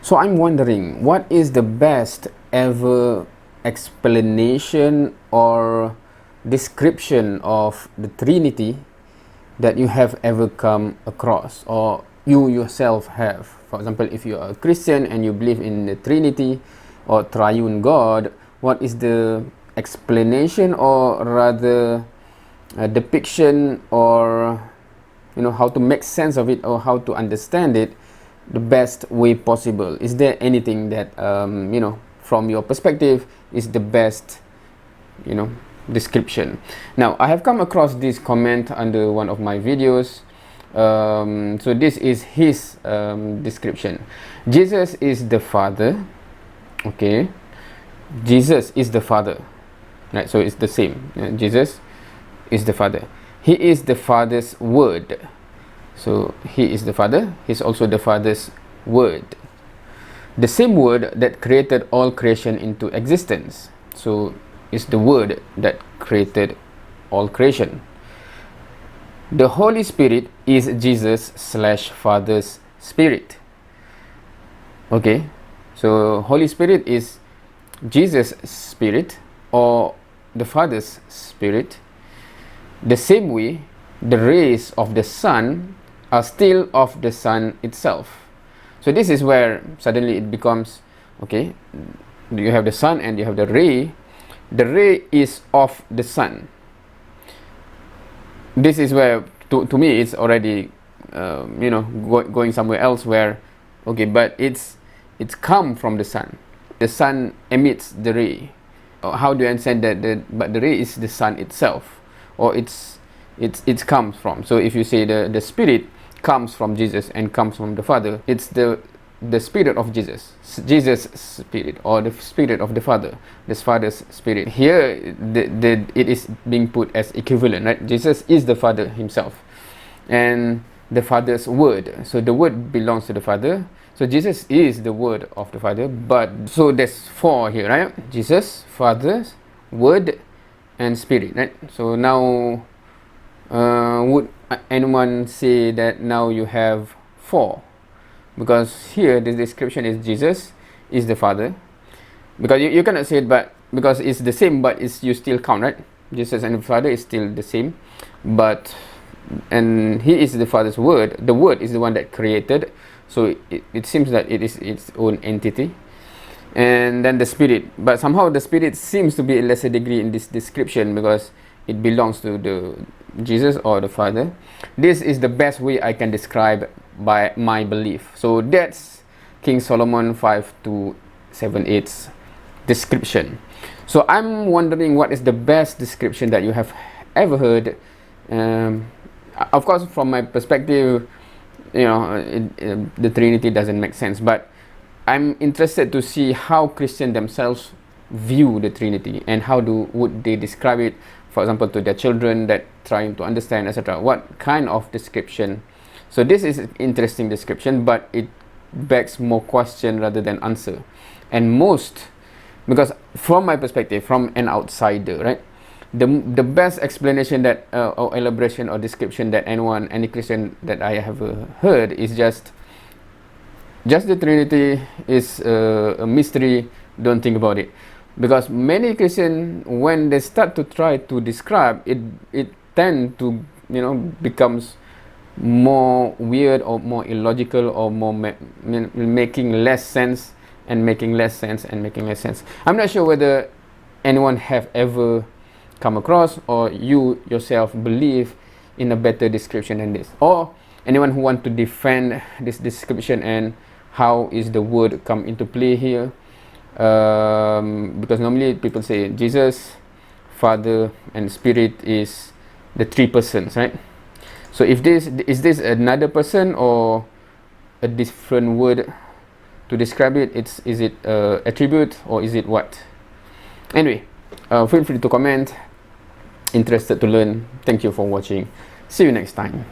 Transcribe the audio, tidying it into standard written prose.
So I'm wondering, what is the best ever explanation or description of the Trinity that you have ever come across, or you yourself have? For example, if you are a Christian and you believe in the Trinity or triune God, what is the explanation, or rather a depiction, or how to make sense of it, or how to understand it the best way possible? Is there anything that from your perspective is the best description? Now, I have come across this comment under one of my videos. So this is his description. Jesus is the Father. Okay, Jesus is the Father, right? So it's the same. Jesus is the Father. He is the Father's Word. So he is the Father. He's also the Father's Word, the same Word that created all creation into existence. So it's the Word that created all creation. The Holy Spirit is Jesus / Father's Spirit. Okay, so Holy Spirit is Jesus' Spirit or the Father's Spirit. The same way, the rays of the sun are still of the sun itself. So this is where suddenly it becomes, okay, you have the sun and you have the ray. The ray is of the sun. This is where, to me, it's already, going somewhere else where, okay, but it's come from the sun. The sun emits the ray. How do you understand that? But the ray is the sun itself, or it comes from. So if you say the Spirit comes from Jesus and comes from the Father, it's the Spirit of Jesus' Spirit, or the Spirit of the Father, the Father's Spirit. Here it is being put as equivalent, right? Jesus is the Father himself and the Father's Word. So the Word belongs to the Father. So Jesus is the Word of the Father. But so there's four here, right? Jesus, Father, Word, and Spirit, right? So now would anyone say that now you have four? Because here the description is Jesus is the Father. Because you cannot say it, but because it's the same, but you still count, right? Jesus and the Father is still the same, and he is the Father's Word. The Word is the one that created, so it seems that it is its own entity. And then the Spirit, but somehow the Spirit seems to be a lesser degree in this description because it belongs to the Jesus or the Father. This is the best way I can describe by my belief. So that's King Solomon 5:2-7-8's description. So I'm wondering, what is the best description that you have ever heard? Of course, from my perspective, the Trinity doesn't make sense, but I'm interested to see how Christians themselves view the Trinity and how would they describe it, for example, to their children that trying to understand, etc. What kind of description? So this is an interesting description, but it begs more question rather than answer. And because from my perspective, from an outsider, right, the best explanation that or elaboration or description that any Christian that I have heard is just the Trinity is a mystery. Don't think about it. Because many Christians, when they start to try to describe it, tend to becomes more weird or more illogical or more making less sense and making less sense and making less sense. I'm not sure whether anyone have ever come across, or you yourself believe in a better description than this, or anyone who want to defend this description and how is the Word come into play here. Because normally people say Jesus, Father, and Spirit is the three persons, right? So if is this another person or a different word to describe it? Is it attribute, or is it what? Anyway, feel free to comment. Interested to learn. Thank you for watching. See you next time.